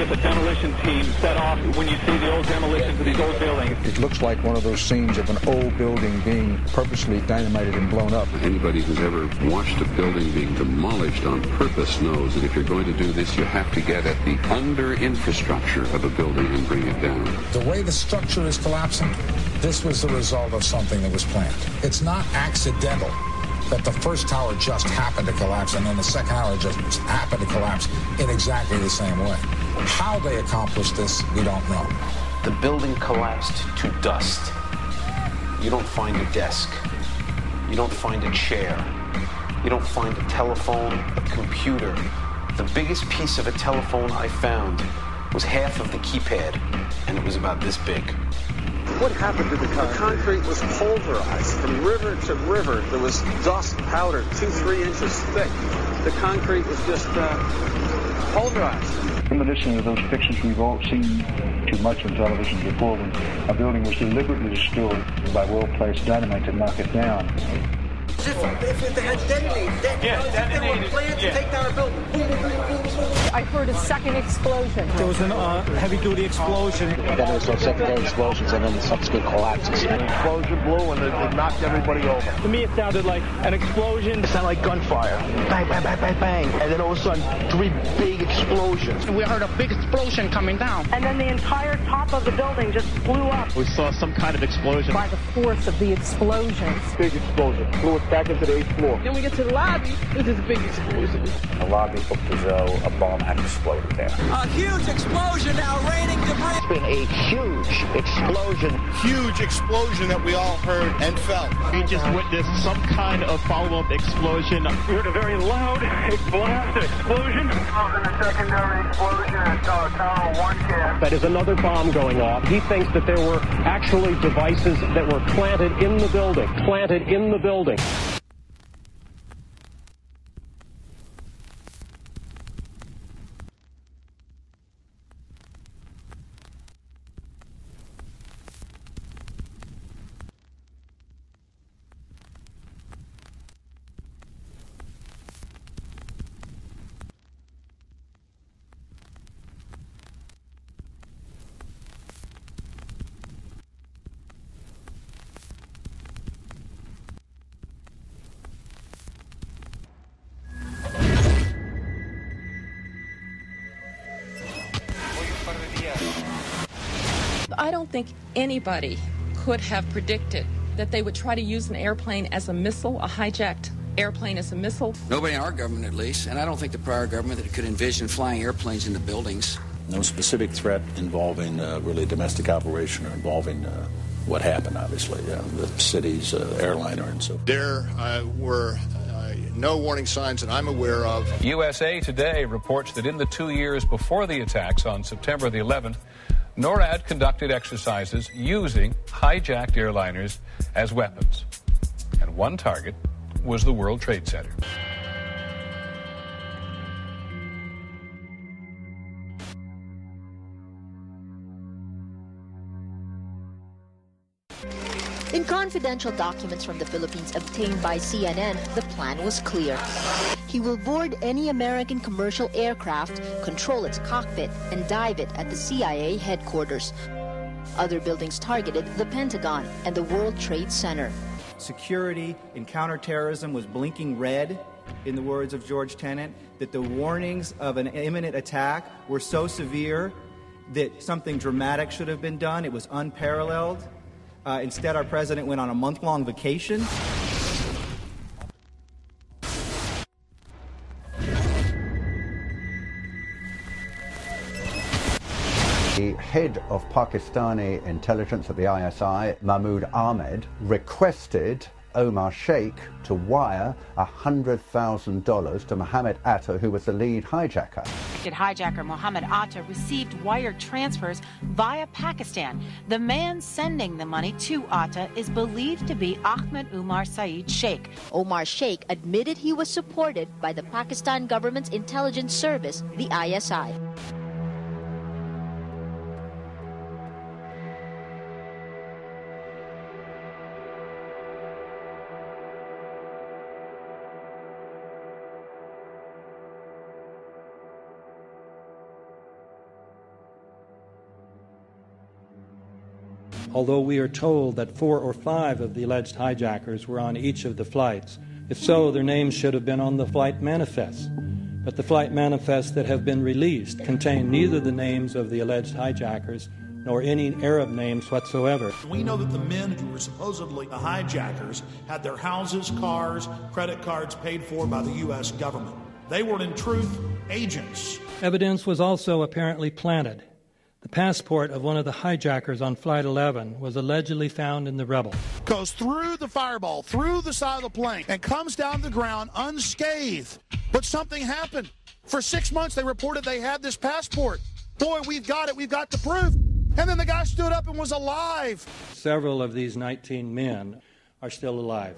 with a demolition team set off when you see the old demolitions of these old buildings. It looks like one of those scenes of an old building being purposely dynamited and blown up. Anybody who's ever watched a building being demolished on purpose knows that if you're going to do this, you have to get at the under-infrastructure of a building and bring it down. The way the structure is collapsing, this was the result of something that was planned. It's not accidental that the first tower just happened to collapse and then the second tower just happened to collapse in exactly the same way. How they accomplished this, we don't know. The building collapsed to dust. You don't find a desk. You don't find a chair. You don't find a telephone, a computer. The biggest piece of a telephone I found was half of the keypad, and it was about this big. What happened to the concrete? The concrete was pulverized from river to river. There was dust powder 2-3 inches thick. The concrete was just pulverized. In addition to those pictures we've all seen too much on television before, when a building was deliberately destroyed by well-placed dynamite to knock it down. If they had detonated, they were planned to take down a building. I heard a second explosion. There was a heavy-duty explosion. Then there was some secondary explosions and then subsequent collapses. An explosion blew and it knocked everybody over. To me, it sounded like an explosion. It sounded like gunfire. Bang, bang, bang, bang, bang. And then all of a sudden, 3 big explosions. We heard a big explosion coming down. And then the entire top of the building just blew up. We saw some kind of explosion. By the force of the explosions. Big explosion. Blew us back into the 8th floor. Then we get to the lobby. There's this big explosion. The lobby looked as though a bomb had exploded there. A huge explosion now raining debris. It's been a huge explosion. Huge explosion that we all heard and felt. We just witnessed some kind of follow-up explosion. We heard a very loud blast explosion. The secondary explosion at Tower 1 camp. That is another bomb going off. He thinks that there were actually devices that were planted in the building. Planted in the building. I don't think anybody could have predicted that they would try to use an airplane as a missile, a hijacked airplane as a missile. Nobody in our government, at least, and I don't think the prior government that could envision flying airplanes into buildings. No specific threat involving really domestic operation or involving what happened, obviously, the city's airliner and so forth. There were no warning signs that I'm aware of. USA Today reports that in the 2 years before the attacks on September the 11th, NORAD conducted exercises using hijacked airliners as weapons. And one target was the World Trade Center. In confidential documents from the Philippines obtained by CNN, the plan was clear. He will board any American commercial aircraft, control its cockpit, and dive it at the CIA headquarters. Other buildings targeted the Pentagon and the World Trade Center. Security in counterterrorism was blinking red, in the words of George Tenet, that the warnings of an imminent attack were so severe that something dramatic should have been done. It was unparalleled. Instead, our president went on a month-long vacation. The head of Pakistani intelligence at the ISI, Mahmoud Ahmed, requested Omar Sheikh to wire $100,000 to Mohammed Atta, who was the lead hijacker. Hijacker Mohammed Atta received wire transfers via Pakistan. The man sending the money to Atta is believed to be Ahmed Umar Saeed Sheikh. Omar Sheikh admitted he was supported by the Pakistan government's intelligence service, the ISI. although we are told that 4 or 5 of the alleged hijackers were on each of the flights. If so, their names should have been on the flight manifests. But the flight manifests that have been released contain neither the names of the alleged hijackers nor any Arab names whatsoever. We know that the men who were supposedly the hijackers had their houses, cars, credit cards paid for by the U.S. government. They were, in truth, agents. Evidence was also apparently planted. The passport of one of the hijackers on Flight 11 was allegedly found in the rubble. Goes through the fireball, through the side of the plane, and comes down to the ground unscathed. But something happened. For 6 months, they reported they had this passport. Boy, we've got it. We've got the proof. And then the guy stood up and was alive. Several of these 19 men are still alive.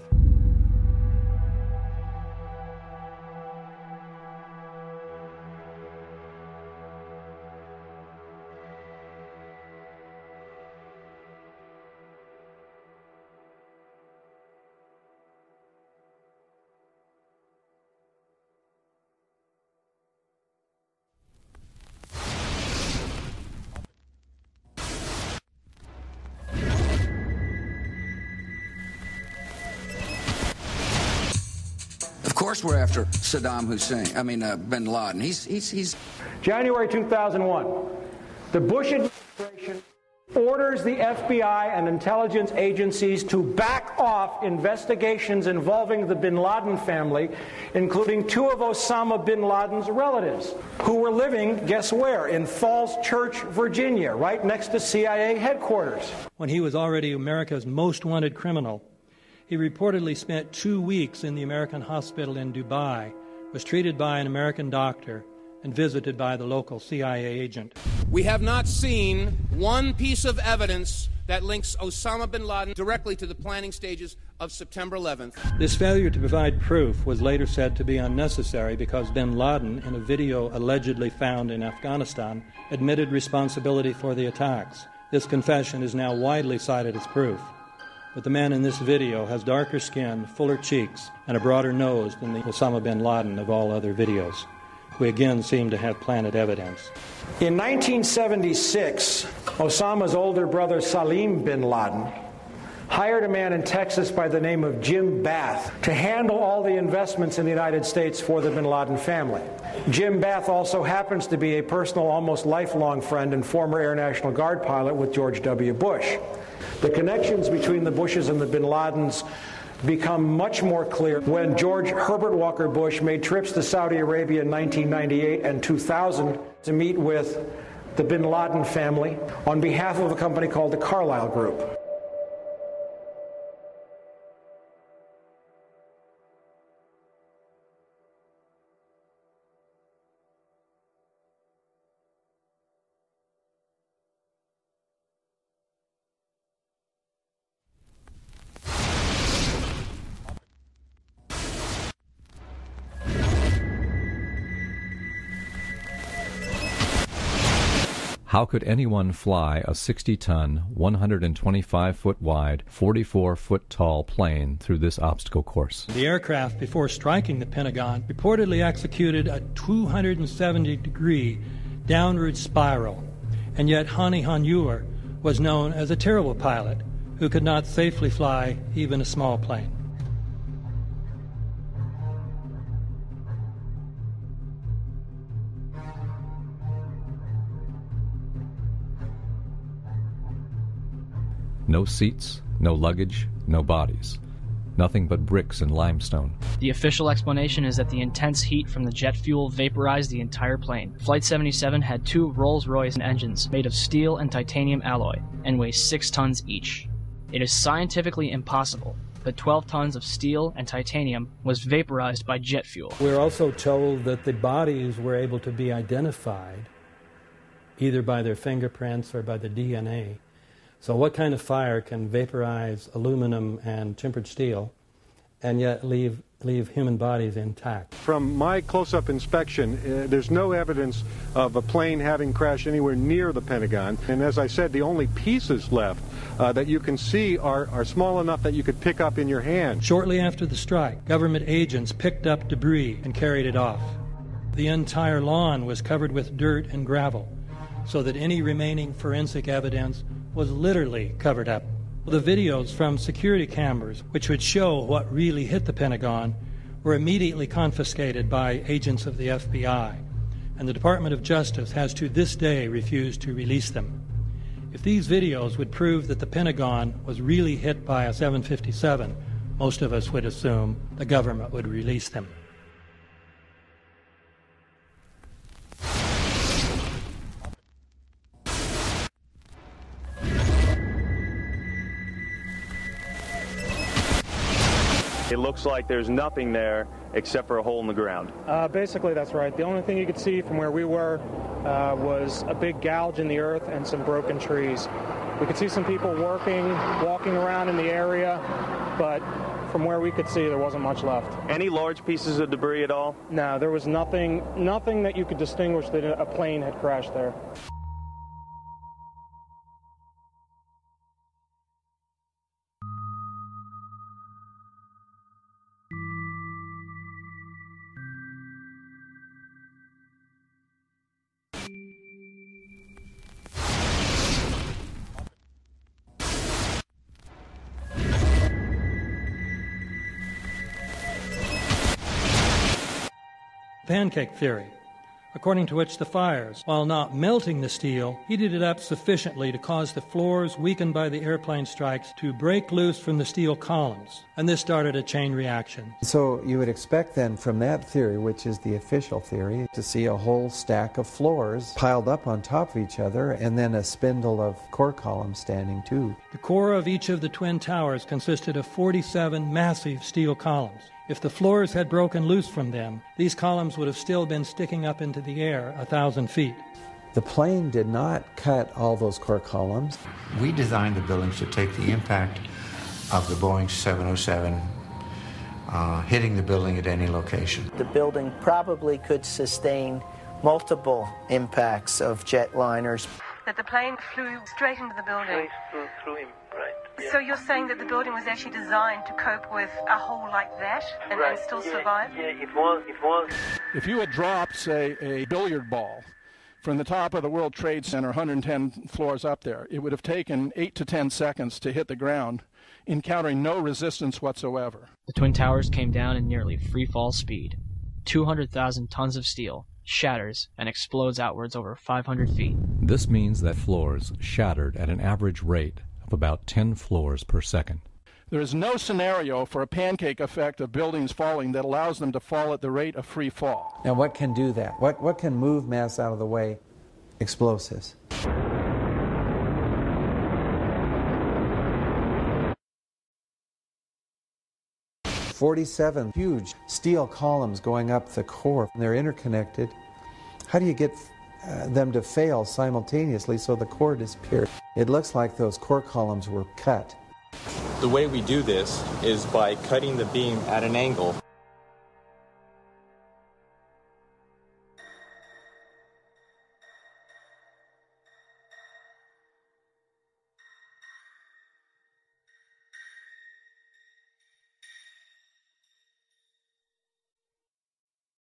Of course we're after bin Laden. He's January 2001, the Bush administration orders the FBI and intelligence agencies to back off investigations involving the bin Laden family, including 2 of Osama bin Laden's relatives, who were living, guess where, in Falls Church, Virginia, right next to CIA headquarters. When he was already America's most wanted criminal, he reportedly spent 2 weeks in the American hospital in Dubai, was treated by an American doctor, and visited by the local CIA agent. We have not seen one piece of evidence that links Osama bin Laden directly to the planning stages of September 11th. This failure to provide proof was later said to be unnecessary because bin Laden, in a video allegedly found in Afghanistan, admitted responsibility for the attacks. This confession is now widely cited as proof. But the man in this video has darker skin, fuller cheeks, and a broader nose than the Osama bin Laden of all other videos. We again seem to have planted evidence. In 1976, Osama's older brother Salim bin Laden hired a man in Texas by the name of Jim Bath to handle all the investments in the United States for the bin Laden family. Jim Bath also happens to be a personal, almost lifelong friend and former Air National Guard pilot with George W. Bush. The connections between the Bushes and the bin Ladens become much more clear when George Herbert Walker Bush made trips to Saudi Arabia in 1998 and 2000 to meet with the bin Laden family on behalf of a company called the Carlyle Group. How could anyone fly a 60-ton, 125-foot wide, 44-foot tall plane through this obstacle course? The aircraft, before striking the Pentagon, reportedly executed a 270-degree downward spiral, and yet Hani Hanjour was known as a terrible pilot who could not safely fly even a small plane. No seats, no luggage, no bodies. Nothing but bricks and limestone. The official explanation is that the intense heat from the jet fuel vaporized the entire plane. Flight 77 had 2 Rolls-Royce engines made of steel and titanium alloy and weigh 6 tons each. It is scientifically impossible that 12 tons of steel and titanium was vaporized by jet fuel. We're also told that the bodies were able to be identified either by their fingerprints or by the DNA. So what kind of fire can vaporize aluminum and tempered steel and yet leave human bodies intact? From my close-up inspection, there's no evidence of a plane having crashed anywhere near the Pentagon. And as I said, the only pieces left that you can see are small enough that you could pick up in your hand. Shortly after the strike, government agents picked up debris and carried it off. The entire lawn was covered with dirt and gravel, so that any remaining forensic evidence was literally covered up. The videos from security cameras, which would show what really hit the Pentagon, were immediately confiscated by agents of the FBI, and the Department of Justice has to this day refused to release them. If these videos would prove that the Pentagon was really hit by a 757, most of us would assume the government would release them. It looks like there's nothing there except for a hole in the ground. Basically, that's right. The only thing you could see from where we were was a big gouge in the earth and some broken trees. We could see some people walking around in the area, but from where we could see, there wasn't much left. Any large pieces of debris at all? No, there was nothing that you could distinguish that a plane had crashed there. Pancake theory, according to which the fires, while not melting the steel, heated it up sufficiently to cause the floors weakened by the airplane strikes to break loose from the steel columns, and this started a chain reaction. So you would expect then from that theory, which is the official theory, to see a whole stack of floors piled up on top of each other and then a spindle of core columns standing too. The core of each of the twin towers consisted of 47 massive steel columns. If the floors had broken loose from them, these columns would have still been sticking up into the air 1,000 feet. The plane did not cut all those core columns. We designed the buildings to take the impact of the Boeing 707 hitting the building at any location. The building probably could sustain multiple impacts of jetliners. That the plane flew straight into the building. Through him, right. Yeah. So you're saying that the building was actually designed to cope with a hole like that and still survive? Yeah, it was. If you had dropped, say, a billiard ball from the top of the World Trade Center, 110 floors up there, it would have taken 8 to 10 seconds to hit the ground, encountering no resistance whatsoever. The Twin Towers came down in nearly free fall speed. 200,000 tons of steel shatters and explodes outwards over 500 feet. This means that floors shattered at an average rate of about 10 floors per second. There is no scenario for a pancake effect of buildings falling that allows them to fall at the rate of free fall. Now what can do that? What can move mass out of the way? Explosives. "47 huge steel columns going up the core. They're interconnected. How do you get them to fail simultaneously so the core disappears? It looks like those core columns were cut. The way we do this is by cutting the beam at an angle.